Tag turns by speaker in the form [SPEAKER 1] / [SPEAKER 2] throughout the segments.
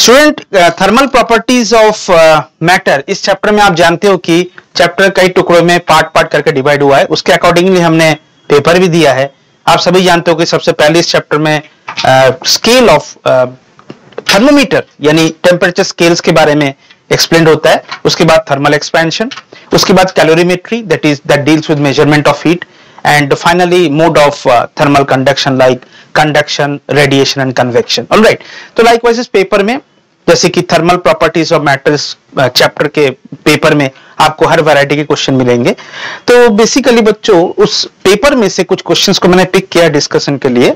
[SPEAKER 1] Student, thermal properties of matter, इस chapter में आप जानते हो कि चैप्टर कई टुकड़ों में पार्ट पार्ट करके डिवाइड हुआ है, उसके अकॉर्डिंगली हमने पेपर भी दिया है। आप सभी जानते हो कि सबसे पहले इस चैप्टर में स्केल ऑफ थर्मोमीटर यानी टेम्परेचर स्केल्स के बारे में एक्सप्लेन होता है, उसके बाद थर्मल एक्सपेंशन, उसके बाद calorimetry that deals with measurement of heat, and finally mode of thermal conduction like conduction, radiation and convection. All right, तो likewise इस पेपर में जैसे कि thermal properties of matter chapter के पेपर में आपको हर वैरायटी के क्वेश्चन मिलेंगे। तो बेसिकली बच्चों उस पेपर में से कुछ क्वेश्चंस को मैंने पिक किया डिस्कशन के लिए।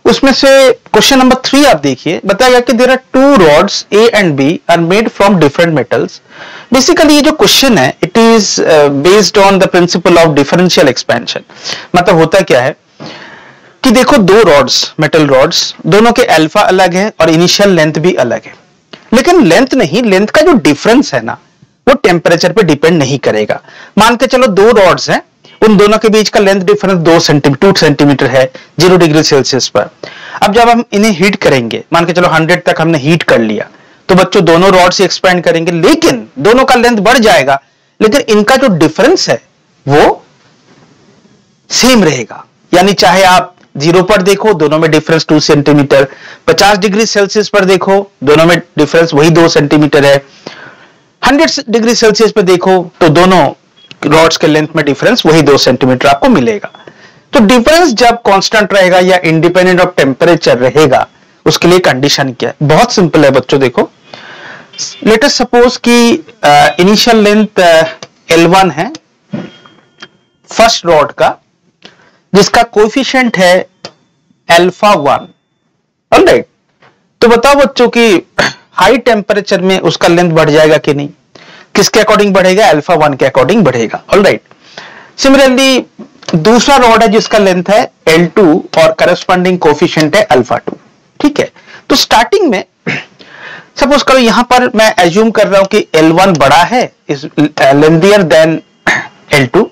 [SPEAKER 1] उसमें से क्वेश्चन नंबर 3 आप देखिए, बताया गया कि there are two rods A and B are made from different metals. Basically ये जो क्वेश्चन है it is based on the principle of differential expansion. मतलब होता क्या है कि देखो दो रॉड्स, मेटल रॉड्स, दोनों के अल्फा अलग है और इनिशियल लेंथ भी अलग है, लेकिन लेंथ नहीं, लेंथ का जो डिफरेंस है ना वो टेम्परेचर पे डिपेंड नहीं करेगा। मान के चलो दो रॉड्स हैं, उन दोनों के बीच का लेंथ डिफरेंस 2 सेंटीमीटर है 0 डिग्री सेल्सियस पर। अब जब हम इन्हें हीट करेंगे, मान के चलो 100 तक हमने हीट कर लिया, तो बच्चों दोनों रॉड्स एक्सपेंड करेंगे, लेकिन दोनों का लेंथ बढ़ जाएगा, लेकिन इनका जो डिफरेंस है वो सेम रहेगा। यानी चाहे आप 0 पर देखो, दोनों में डिफरेंस 2 सेंटीमीटर, 50 डिग्री सेल्सियस पर देखो, दोनों में डिफरेंस वही 2 सेंटीमीटर है, 100 डिग्री सेल्सियस पर देखो तो दोनों रॉड्स के लेंथ में डिफरेंस वही 2 सेंटीमीटर आपको मिलेगा। तो डिफरेंस जब कांस्टेंट रहेगा या इंडिपेंडेंट ऑफ टेम्परेचर रहेगा, उसके लिए कंडीशन क्या है? बहुत सिंपल है बच्चों, देखो लेट अस सपोज कि इनिशियल लेंथ L1 है फर्स्ट रॉड का, जिसका कोएफिशिएंट है अल्फा 1। ऑलराइट, तो बताओ बच्चों कि हाई टेम्परेचर में उसका लेंथ बढ़ जाएगा कि नहीं? किसके अकॉर्डिंग बढ़ेगा? अल्फा 1 के अकॉर्डिंग बढ़ेगा। ऑलराइट, सिमिलरली दूसरा रॉड है जिसका लेंथ है L2 और करस्पॉन्डिंग कोएफिशिएंट है अल्फा 2। ठीक है, तो स्टार्टिंग में सपोज करो यहां पर मैं एज्यूम कर रहा हूं कि L1 बड़ा है, इज लेंथियर देन L2,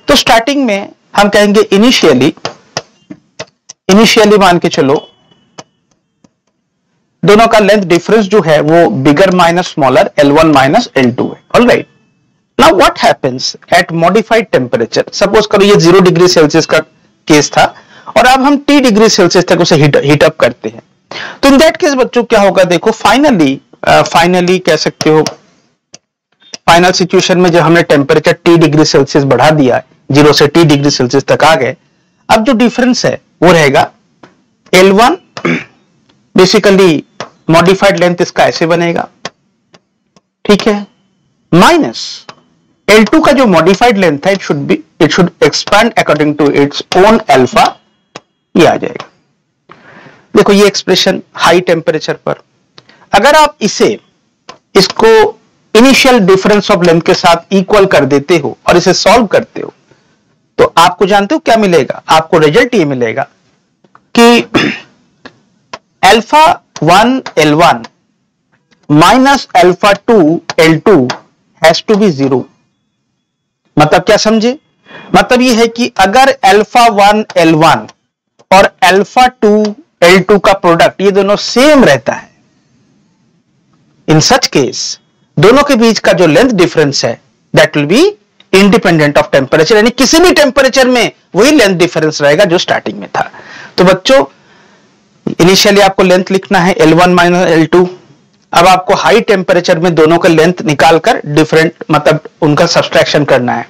[SPEAKER 1] तो स्टार्टिंग में हम कहेंगे इनिशियली मान के चलो दोनों का लेंथ डिफरेंस जो है वो bigger minus smaller L1 minus L2 है। Alright, now what happens at modified temperature, suppose करो ये 0 डिग्री सेल्सियस का केस था और अब हम T डिग्री सेल्सियस तक उसे हीट अप करते हैं, तो इन दैट केस बच्चों क्या होगा? देखो फाइनली कह सकते हो, फाइनल सिचुएशन में जब हमने टेम्परेचर T डिग्री सेल्सियस बढ़ा दिया, 0 से T डिग्री सेल्सियस तक आ गए, अब जो डिफरेंस है वो रहेगा L1, बेसिकली मॉडिफाइड लेंथ इसका ऐसे बनेगा, ठीक है, माइनस L2 का जो मॉडिफाइड लेंथ है it should expand according to its own alpha, ये आ जाएगा। देखो ये एक्सप्रेशन हाई टेम्परेचर पर, अगर आप इसको इनिशियल डिफरेंस ऑफ लेंथ के साथ इक्वल कर देते हो और इसे सॉल्व करते हो, तो आपको जानते हो क्या मिलेगा? आपको रिजल्ट ये मिलेगा कि alpha 1 L1 minus alpha 2 L2 has to be 0। मतलब क्या समझे? मतलब ये है कि अगर अल्फा 1 L1 और अल्फा 2 L2 का प्रोडक्ट ये दोनों सेम रहता है, इन सच केस दोनों के बीच का जो लेंथ डिफरेंस है that will be independent of temperature, यानी किसी भी टेम्परेचर में वही लेंथ डिफरेंस रहेगा जो स्टार्टिंग में था। तो बच्चों इनिशियली आपको लेंथ लिखना है L1 माइनस L2, अब आपको हाई टेम्परेचर में दोनों का लेंथ निकालकर डिफरेंट मतलब उनका सब्सट्रैक्शन करना है।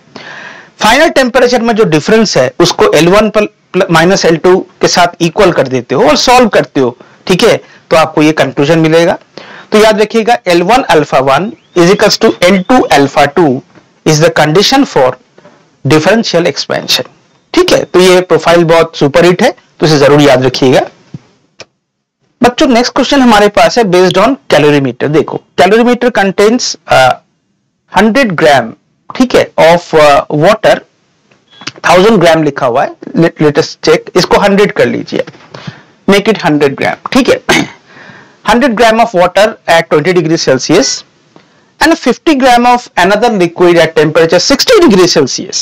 [SPEAKER 1] फाइनल टेम्परेचर में जो डिफरेंस है उसको L1 माइनस L2 के साथ इक्वल कर देते हो और सॉल्व करते हो, ठीक है, तो आपको ये कंक्लूजन मिलेगा। तो याद रखिएगा L1 alpha 1 is equals to L2 alpha 2 is the condition for differential expansion. ठीक है, तो ये प्रोफाइल बहुत सुपर हिट है, तो इसे जरूर याद रखिएगा। बच्चों नेक्स्ट क्वेश्चन हमारे पास है बेस्ड ऑन कैलोरीमीटर। देखो कैलोरीमीटर कंटेन्स 100 ग्राम, ठीक है, ऑफ वाटर, 1000 ग्राम लिखा हुआ है, लेट अस चेक, इसको 100 कर लीजिए, मेक इट 100 ग्राम, ठीक है। 100 gram of water at 20 degree Celsius and 50 gram of another liquid at temperature 60 degree Celsius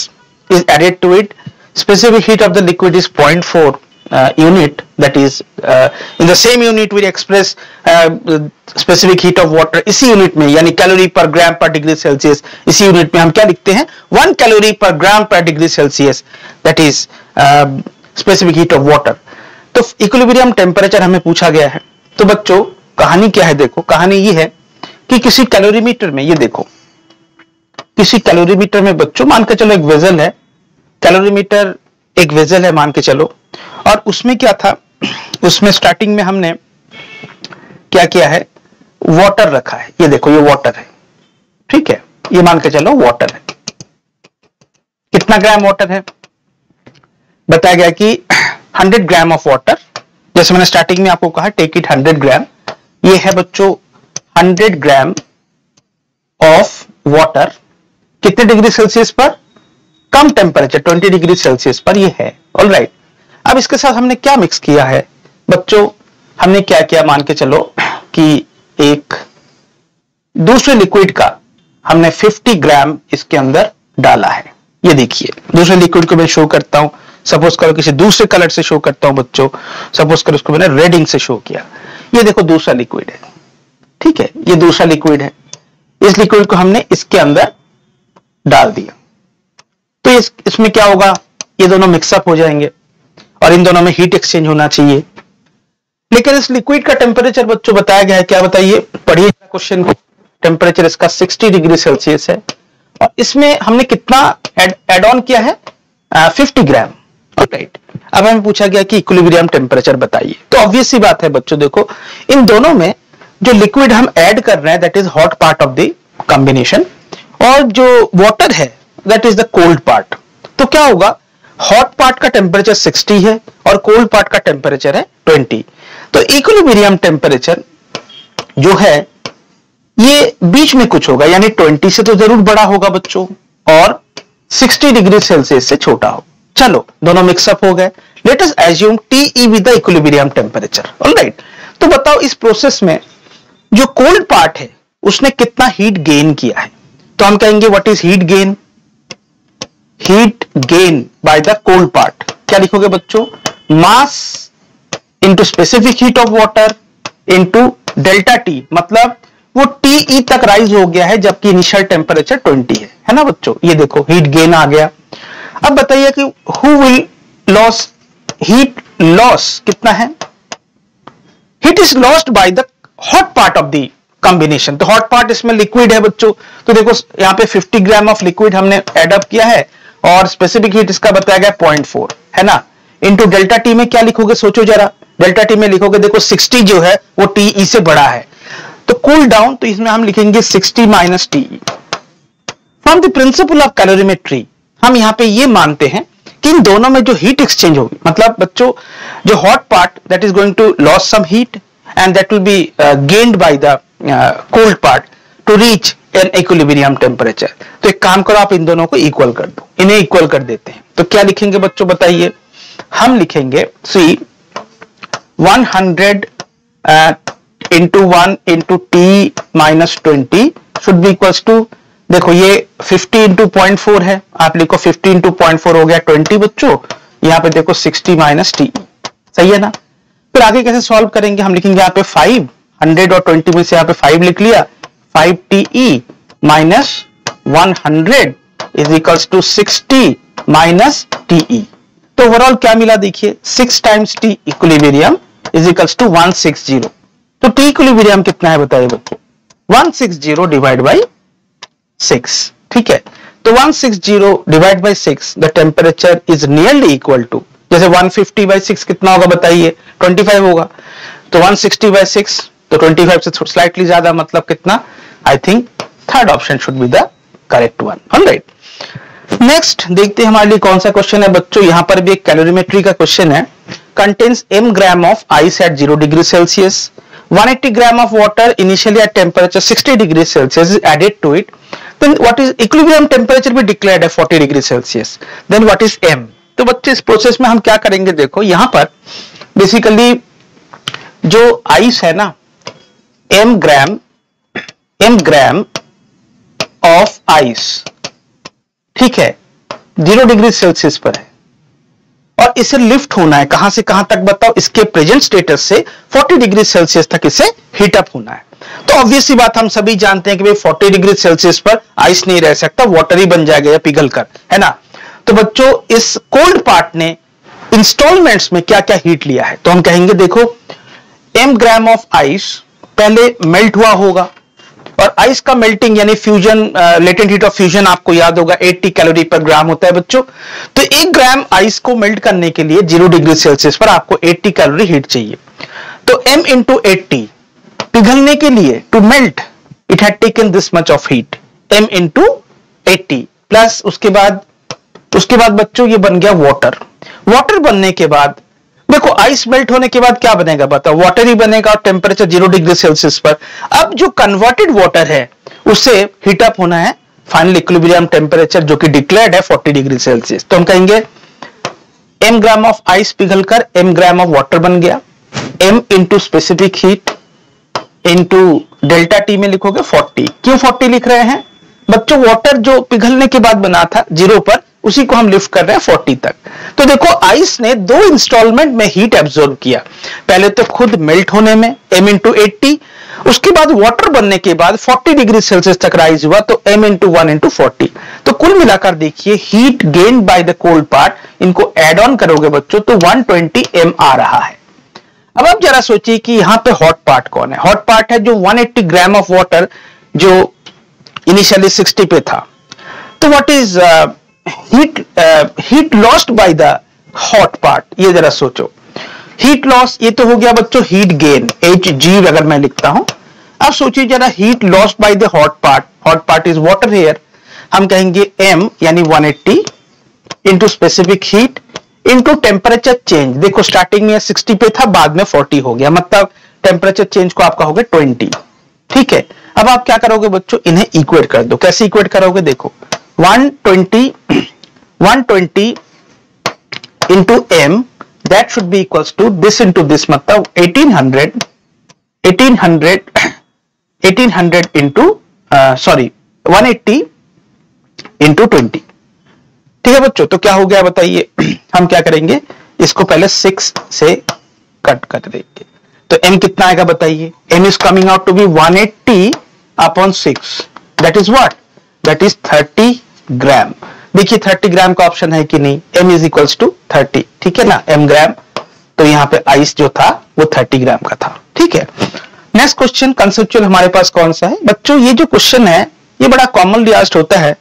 [SPEAKER 1] is added to it. Specific heat of the liquid is 0.4 unit that is in the same unit we express specific heat of water. इसी unit में यानी calorie पर ग्राम पर degree Celsius, इसी unit में हम क्या लिखते हैं 1 कैलोरी पर ग्राम पर degree Celsius, that is specific heat of water. तो इक्विलिब्रियम टेम्परेचर हमें पूछा गया है. तो बच्चों कहानी क्या है, देखो कहानी ये है कि किसी कैलोरीमीटर में, ये देखो किसी कैलोरीमीटर में बच्चों मान के चलो एक वेजल है, कैलोरीमीटर एक वेजल है मान के चलो, और उसमें क्या था, उसमें स्टार्टिंग में हमने क्या किया है, वाटर रखा है. ये देखो ये वाटर है, ठीक है, ये मान के चलो वाटर है. कितना ग्राम वाटर है, बताया गया कि 100 ग्राम ऑफ वाटर. जैसे मैंने स्टार्टिंग में आपको कहा टेक इट 100 ग्राम. ये है बच्चों 100 ग्राम ऑफ वाटर. कितने डिग्री सेल्सियस पर, कम टेम्परेचर 20 डिग्री सेल्सियस पर ये है. ऑलराइट, अब इसके साथ हमने क्या मिक्स किया है बच्चों, हमने क्या किया, मान के चलो कि एक दूसरे लिक्विड का हमने 50 ग्राम इसके अंदर डाला है. ये देखिए दूसरे लिक्विड को मैं शो करता हूं, सपोज करो किसी दूसरे कलर से शो करता हूं बच्चों, सपोज करो उसको मैंने रेड इंक से शो किया. ये देखो दूसरा लिक्विड है, ठीक है, ये दूसरा लिक्विड है. इस लिक्विड को हमने इसके अंदर डाल दिया, तो इसमें क्या होगा, ये दोनों मिक्सअप हो जाएंगे और इन दोनों में हीट एक्सचेंज होना चाहिए. लेकिन इस लिक्विड का टेम्परेचर बच्चों बताया गया है, क्या बताइए, पढ़िए क्वेश्चन को. टेम्परेचर इसका 60 डिग्री सेल्सियस है और इसमें हमने कितना एड ऑन किया है, 50 ग्राम. राइट, अब हमें पूछा गया कि इक्विलिब्रियम टेम्परेचर बताइए. तो ऑब्वियस सी बात है बच्चों, देखो इन दोनों में जो लिक्विड हम ऐड कर रहे हैं that is hot part of the combination, और जो वाटर है that is the cold part. तो क्या होगा, हॉट पार्ट का टेम्परेचर 60 है और कोल्ड पार्ट का टेम्परेचर है 20. तो इक्विलिब्रियम टेम्परेचर जो है ये बीच में कुछ होगा, यानी 20 से तो जरूर बड़ा होगा बच्चों और 60 डिग्री सेल्सियस से छोटा हो. चलो दोनों मिक्सअप हो गए. Let us assume TE with the equilibrium temperature. Alright, तो बताओ इस प्रोसेस में जो कोल्ड पार्ट है उसने कितना हीट गेन किया है. तो हम कहेंगे what is heat gain, heat gain by the cold part. क्या लिखोगे बच्चों, mass into specific heat of water into delta T, मतलब वो TE तक राइज हो गया है जबकि इनिशियल टेम्परेचर 20 है ना बच्चों. ये देखो हीट गेन आ गया. अब बताइए कि who will loss, heat loss कितना है, heat is lost by the hot part of the combination. तो हॉट पार्ट इसमें लिक्विड है बच्चों, तो देखो यहां पे 50 ग्राम ऑफ लिक्विड हमने एड अप किया है और स्पेसिफिक हीट इसका बताया गया 0.4 है ना. इंटू डेल्टा टी में क्या लिखोगे, सोचो जरा, डेल्टा टी में लिखोगे देखो 60 जो है वो TE से बड़ा है, तो कूल डाउन, तो इसमें हम लिखेंगे 60 minus TE. From the principle of calorimetry हम यहां पे ये मानते हैं कि इन दोनों में जो हीट एक्सचेंज होगी, मतलब बच्चों जो hot part that is going to loss some heat and that will be gained by the cold part to reach an equilibrium temperature. तो एक काम करो, आप इन दोनों को इक्वल कर दो, इन्हें इक्वल कर देते हैं. तो क्या लिखेंगे बच्चों बताइए, हम लिखेंगे C 100 into 1 into T minus 20 should be equals to, देखो ये 50 इंटू 0.4 है, आप लिखो 50 इंटू 0.4 हो गया 20 बच्चों. यहाँ पे देखो 60 माइनस TE, सही है ना. फिर आगे कैसे सॉल्व करेंगे, हम लिखेंगे यहाँ पे 5, 100 और 20 में से यहाँ पे 5 लिख लिया, 5 TE minus 100 is equals to 60 minus TE. तो ओवरऑल क्या मिला देखिए, 6 times T equilibrium is equals to 160. तो T इक्विलिब्रियम कितना है बताइए बच्चों, 160 डिवाइड बाई 6, ठीक है. तो 160 divide by 6 the temperature is nearly equal to, जैसे 150 बाई 6 कितना होगा बताइए, 25 होगा. तो 160 बाई 6 तो 25 से स्लाइटली ज्यादा, मतलब कितना, I think third option should be the correct one. Alright, next देखते हैं हमारे लिए कौन सा क्वेश्चन है बच्चों. यहां पर भी एक कैलोरीमेट्री का क्वेश्चन है. Contains m gram of ice eight 0 degree Celsius, 180 gram of water initially at temperature 60 degrees Celsius is added to it. Then what is equilibrium temperature भी declared है 40 degree Celsius. Then what is m? तो बच्चे इस process में हम क्या करेंगे, देखो यहां पर बेसिकली जो आइस है ना, m ग्राम ऑफ आइस, ठीक है, 0 डिग्री सेल्सियस पर है और इसे लिफ्ट होना है कहां से कहां तक बताओ, इसके प्रेजेंट स्टेटस से 40 डिग्री सेल्सियस तक इसे हीट अप होना है। तो ऑब्वियसली बात हम सभी जानते हैं कि भाई 40 डिग्री सेल्सियस पर आइस नहीं रह सकता, वाटर ही बन जाएगा या पिघल कर, है ना। तो बच्चों इस कोल्ड पार्ट ने इंस्टॉलमेंट्स में क्या क्या हीट लिया है, तो हम कहेंगे देखो m ग्राम ऑफ आइस पहले मेल्ट हुआ होगा, और आइस का मेल्टिंग यानी fusion, latent heat of fusion आपको याद होगा 80 कैलोरी पर ग्राम होता है बच्चों। तो 1 ग्राम आइस को मेल्ट करने के लिए 0 डिग्री सेल्सियस पर आपको 80 कैलोरी हीट चाहिए। तो m इंटू 80 पिघलने के लिए, to melt it had taken this much of heat, m into 80 plus उसके बाद बच्चों ये बन गया वाटर। वाटर बनने के बाद देखो आइस मेल्ट होने के बाद क्या बनेगा बताओ, वाटर ही बनेगा, और टेम्परेचर 0 डिग्री सेल्सियस पर। अब जो कन्वर्टेड वाटर है उससे हीट अप होना है फाइनल इक्विलिब्रियम टेम्परेचर जो कि डिक्लेयर्ड है 40 डिग्री सेल्सियस। तो हम कहेंगे m ग्राम ऑफ आइस पिघलकर m ग्राम ऑफ वाटर बन गया, m into specific heat into delta T में लिखोगे 40। क्यों 40 लिख रहे हैं बच्चों, वाटर जो पिघलने के बाद बना था 0 पर उसी को हम लिफ्ट कर रहे हैं 40 तक। तो देखो आइस ने 2 इंस्टॉलमेंट में हीट एब्जॉर्ब किया, पहले तो खुद मेल्ट होने में m इंटू 80, उसके बाद वाटर बनने के बाद 40 डिग्री सेल्सियस तक राइज हुआ तो m इंटू 1 इंटू 40। तो कुल मिलाकर देखिए heat gain by the cold part, इनको एड ऑन करोगे बच्चों तो 120 m आ रहा है। अब आप जरा सोचिए कि यहां पे हॉट पार्ट कौन है। हॉट पार्ट है जो 180 ग्राम ऑफ वाटर जो इनिशियली 60 पे था। तो what is heat lost by the hot part, ये जरा सोचो। हीट लॉस ये तो हो गया बच्चों हीट गेन, Hg अगर मैं लिखता हूं। अब सोचिए जरा heat lost by the hot part is water here, हम कहेंगे m यानी 180 into specific heat into temperature change. देखो स्टार्टिंग में 60 पे था, बाद में 40 हो गया, मतलब टेम्परेचर चेंज को आपका हो गया 20। ठीक है, अब आप क्या करोगे बच्चों, इन्हें इक्वेट कर दो। कैसे इक्वेट करोगे, देखो 120 into m that should be equals to this into this, मतलब 1800 into 180 into 20। ठीक है बच्चों, तो क्या हो गया बताइए, हम क्या करेंगे इसको पहले 6 से कट कर देंगे। तो m कितना आएगा बताइए, m is coming out to be 180 upon 6, that is what, that is 30 ग्राम। देखिए 30 ग्राम का ऑप्शन है कि नहीं, m is equals to 30, ठीक है ना, m ग्राम। तो यहाँ पे आइस जो था वो 30 ग्राम का था। ठीक है, नेक्स्ट क्वेश्चन कंसेप्चुअल हमारे पास कौन सा है बच्चों, ये जो क्वेश्चन है ये बड़ा कॉमनली आस्क्ड होता है।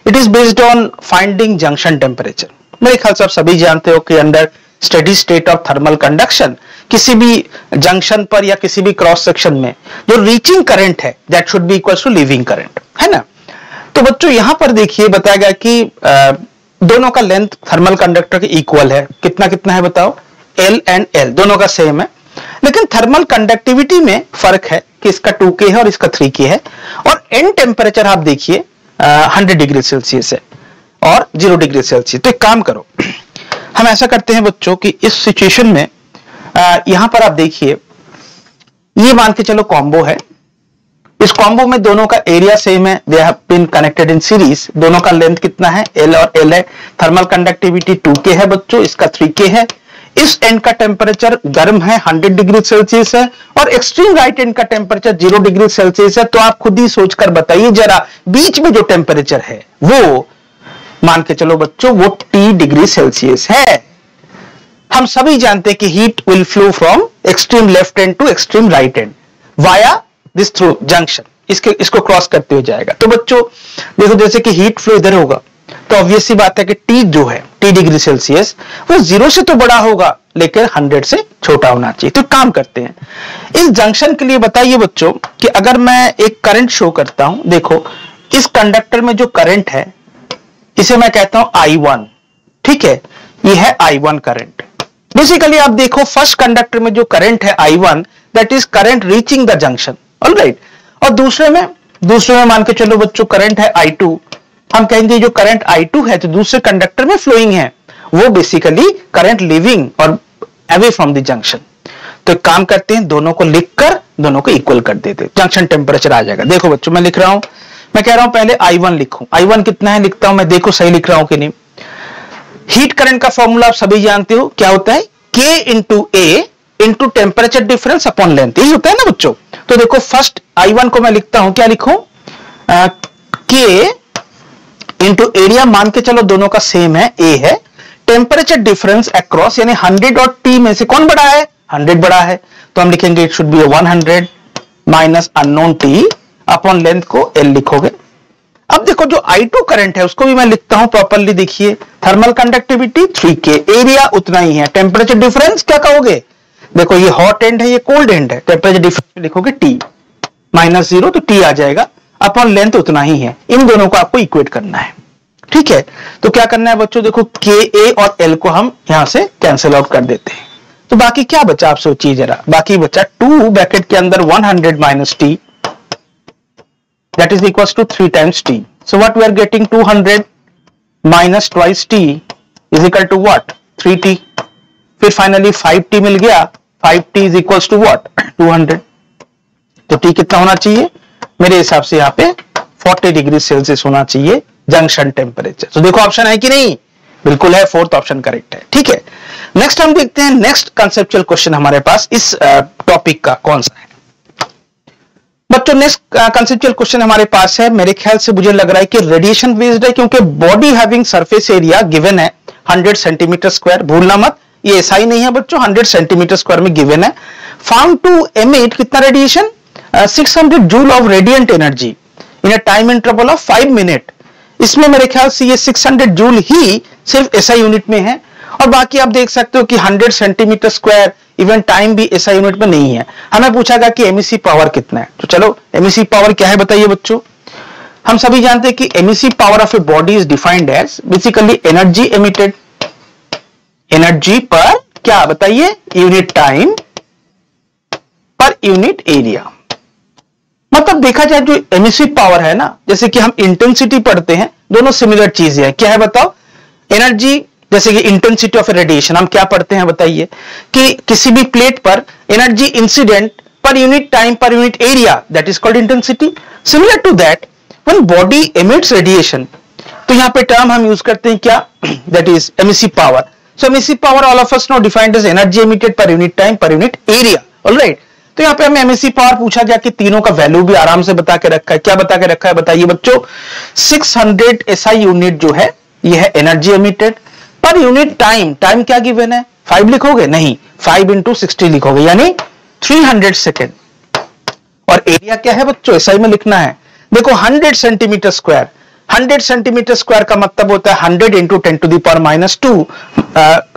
[SPEAKER 1] It is based on finding junction temperature. मेरे ख्याल से आप सभी जानते हो कि under steady state of thermal conduction किसी भी जंक्शन पर या किसी भी क्रॉस सेक्शन में जो रीचिंग करंट है that should be equal to leaving current, है ना। तो बच्चों यहां पर देखिए बताया गया कि दोनों का लेंथ थर्मल कंडक्टर के इक्वल है। कितना कितना है बताओ, L एंड L दोनों का सेम है, लेकिन थर्मल कंडक्टिविटी में फर्क है कि इसका 2K है और इसका 3K है। और एंड टेम्परेचर आप देखिए 100 डिग्री सेल्सियस है और 0 डिग्री सेल्सियस। तो एक काम करो, हम ऐसा करते हैं बच्चों कि इस सिचुएशन में यहां पर आप देखिए ये मान के चलो कॉम्बो है, इस कॉम्बो में दोनों का एरिया सेम है, they have been connected in series. दोनों का लेंथ कितना है, L और L है। थर्मल कंडक्टिविटी 2K है बच्चों, इसका 3K है। इस एंड का टेम्परेचर गर्म है 100 डिग्री सेल्सियस है और एक्सट्रीम राइट एंड का टेम्परेचर 0 डिग्री सेल्सियस है। तो आप खुद ही सोचकर बताइए जरा बीच में जो टेम्परेचर है वो मान के चलो बच्चों वो T डिग्री सेल्सियस है। हम सभी जानते हैं कि heat will flow from extreme left end to extreme right end via this through junction, इसको क्रॉस करते हुए जाएगा। तो बच्चों देखो जैसे कि हीट फ्लो इधर होगा तो ऑब्वियस सी बात है कि T जो है T डिग्री सेल्सियस वो 0 से तो बड़ा होगा लेकिन 100 से छोटा होना चाहिए। तो काम करते हैं इस जंक्शन के लिए। बताइए बच्चों कि अगर मैं एक करंट शो करता हूं, देखो इस कंडक्टर में जो करंट है इसे मैं कहता हूं I1, ठीक है, ये है I1 करंट। बेसिकली आप देखो फर्स्ट कंडक्टर में जो करंट है I1 that is current reaching the junction, alright. और दूसरे में मान के चलो बच्चों करंट है I2, हम कहेंगे जो करंट I2 है तो दूसरे कंडक्टर में फ्लोइंग है वो बेसिकली करंट लिविंग और अवे फ्रॉम द जंक्शन। तो एक काम करते हैं दोनों को लिखकर दोनों को इक्वल कर देते हैं, जंक्शन टेम्परेचर आ जाएगा। देखो बच्चों मैं लिख रहा हूं, मैं कह रहा हूं पहले I1 लिखूं। I1 कितना है लिखता हूं मैं, देखो सही लिख रहा हूं कि नहीं। हीट करंट का फॉर्मूला आप सभी जानते हो, क्या होता है, K into A into temperature difference upon length, यही होता है ना बच्चों। तो देखो फर्स्ट I1 को मैं लिखता हूं, क्या लिखूं, K इंटू एरिया, मान के चलो दोनों का सेम है, A है, टेम्परेचर डिफरेंस अक्रॉस, यानी 100 और T में से कौन बड़ा है, 100 बड़ा है, तो हम लिखेंगे it should be 100 minus unknown T upon length को L लिखोगे। अब देखो जो I2 करंट है उसको भी मैं लिखता हूं प्रॉपर्ली, देखिए थर्मल कंडक्टिविटी 3K, एरिया उतना ही है, टेम्परेचर डिफरेंस क्या कहोगे, देखो ये हॉट एंड है, ये कोल्ड एंड है, टेम्परेचर डिफरेंस लिखोगे T माइनस 0, तो T आ जाएगा, अपॉन लेंथ उतना ही है। इन दोनों को आपको इक्वेट करना है, ठीक है। तो क्या करना है बच्चों, देखो KA और L को हम यहां से कैंसिल आउट कर देते हैं, तो बाकी क्या बचा आप सोचिए जरा, बाकी बचा 2 ब्रैकेट के अंदर 100 minus T, that is equals to 3 times T. So what we are getting, 200 minus twice T is equal to what, 3T. फिर फाइनली 5T मिल गया, 5T is equals to what, 200. तो T कितना होना चाहिए, मेरे हिसाब से यहाँ पे 40 डिग्री सेल्सियस होना चाहिए जंक्शन टेम्परेचर। तो देखो ऑप्शन है कि नहीं, बिल्कुल है, फोर्थ ऑप्शन करेक्ट है, ठीक है। नेक्स्ट हम देखते हैं, नेक्स्ट कंसेप्चुअल क्वेश्चन हमारे पास इस टॉपिक का कौन सा है बच्चों। नेक्स्ट कंसेप्चुअल क्वेश्चन हमारे पास है, मेरे ख्याल से मुझे लग रहा है कि रेडिएशन बेस्ड है, क्योंकि body having surface area given है 100 सेंटीमीटर स्क्वायर, भूलना मत, ये ऐसा ही नहीं है बच्चों, 100 सेंटीमीटर स्क्वायर में गिवन है। फाउंड टू एमिट कितना radiation, 600 joule of radiant energy in a time interval of 5 minute. इसमें मेरे ख्याल से ये 600 जूल ही सिर्फ एसआई यूनिट में है, और बाकी आप देख सकते हो कि 100 सेंटीमीटर स्क्वायर, इवन टाइम भी एसआई यूनिट में नहीं है। हमें पूछा गया कि एमईसी पावर कितना है, तो चलो एमईसी पावर क्या है बताइए बच्चों। हम सभी जानते हैं कि एमईसी power of a body is defined as basically energy emitted, energy पर क्या बताइए, यूनिट टाइम पर यूनिट एरिया। मतलब देखा जाए जो एमिसिव पावर है ना, जैसे कि हम इंटेंसिटी पढ़ते हैं, दोनों सिमिलर चीजें हैं। क्या है बताओ, एनर्जी जैसे कि इंटेंसिटी ऑफ रेडिएशन हम क्या पढ़ते हैं बताइए, कि किसी भी प्लेट पर energy incident per unit time पर unit area, that is called intensity. Similar to that when body emits radiation, तो यहां पे टर्म हम यूज करते हैं क्या, that is emissive power. So emissive power all of us know defined as energy emitted per unit time पर unit area, alright. तो यहाँ पे हमें एमएससी पावर पूछा गया कि तीनों का वैल्यू भी आराम से बता के रखा है। क्या बता के रखा है बताइए बच्चों, 600 एसआई यूनिट जो है ये है energy emitted, per unit time, time क्या गिवन है 5 लिखोगे, नहीं 5 इंटू 60 लिखोगे, यानी 300 सेकेंड। और एरिया क्या है बच्चों, एसआई में लिखना है, देखो 100 सेंटीमीटर स्क्वायर, 100 सेंटीमीटर स्क्वायर का मतलब होता है 100 into 10 to the power -2,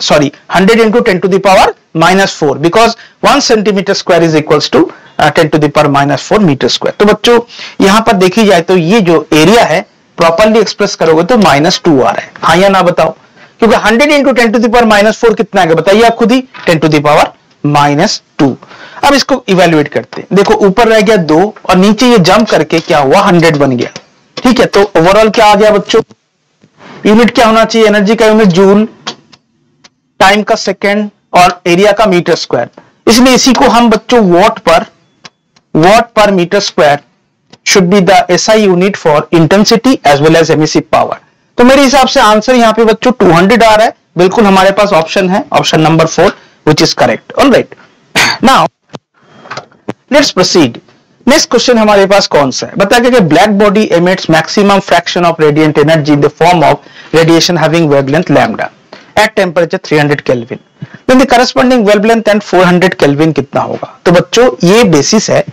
[SPEAKER 1] sorry 100 into 10 to the power -4, because 1 centimetre square is equals to 10 to the power -4 metre square. तो बच्चों यहां पर देखी जाए तो ये जो एरिया है प्रॉपर्ली एक्सप्रेस करोगे तो -2 आ रहा है, हाँ या ना बताओ, क्योंकि 100 इंटू 10 टू द पावर -4 कितना आएगा बताइए आप खुद ही, 10 टू द पावर -2। अब इसको इवेल्युएट करते हैं, देखो ऊपर रह गया 2 और नीचे ये जंप करके क्या हुआ 100 बन गया, ठीक है। तो ओवरऑल क्या आ गया बच्चों, यूनिट क्या होना चाहिए, एनर्जी का यूनिट जूल, टाइम का सेकेंड और एरिया का मीटर स्क्वायर। इसलिए इसी को हम बच्चों watt per metre square should be the SI unit for intensity as well as emissive power. तो मेरे हिसाब से आंसर यहां पे बच्चों 200 आ रहा है, बिल्कुल हमारे पास ऑप्शन है, option number 4 which is correct, alright. Now let's proceed. Next question हमारे पास कौन सा है, बताइए कि black body emits maximum fraction of radiant energy in the form of radiation having wavelength lambda at temperature 300 kelvin, then the corresponding wavelength and 400 kelvin कितना होगा। तो बच्चों ये बेसिस है,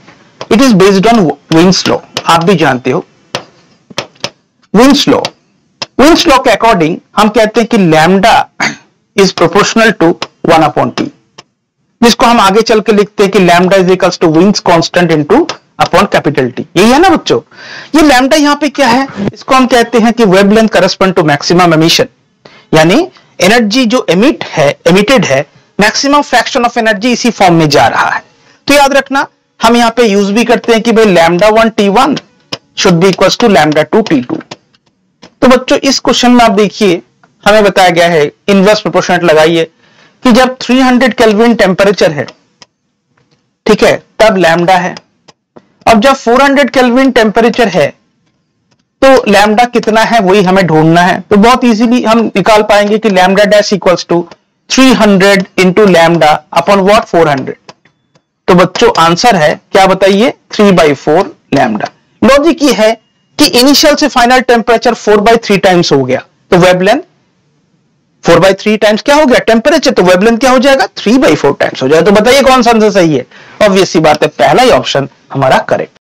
[SPEAKER 1] it is based on Wien's law, आप भी जानते हो विन्स लॉ। विन्स लॉ के अकॉर्डिंग हम कहते हैं कि lambda is proportional to 1/T, जिसको हम आगे चल के लिखते हैं कि lambda is equals to Wien's constant into upon capital T, यही है ना बच्चों। ये लैम्डा यहाँ पे क्या है, इसको हम कहते हैं कि wavelength correspond to maximum emission, यानी एनर्जी जो एमिटेड है मैक्सिमम फ्रैक्शन ऑफ एनर्जी इसी फॉर्म में जा रहा है। तो याद रखना हम यहाँ पे यूज भी करते हैं कि भाई λ1 T1 should be equals to λ2 T2। तो बच्चों इस क्वेश्चन में आप देखिए हमें बताया गया है, इनवर्स प्रोपोर्शनेट लगाइए कि जब 300 केल्विन टेम्परेचर है, ठीक है, तब लैम्डा है, और जब 400 केल्विन टेम्परेचर है तो लैम्डा कितना है वही हमें ढूंढना है। तो बहुत इजीली हम निकाल पाएंगे कि lambda dash equals to 300 into lambda upon what 400। तो बच्चों आंसर है क्या बताइए 3/4 लैम्डा। लॉजिक ये है कि इनिशियल से फाइनल टेम्परेचर 4/3 टाइम्स हो गया, तो वेवलेंथ 4/3 टाइम्स क्या हो गया टेम्परेचर, तो वेवलेंथ क्या हो जाएगा 3/4 टाइम्स हो जाएगा। तो बताइए कौन सा आंसर सही है। ऑब्वियस सी बात है पहला ही ऑप्शन हमारा करेक्ट।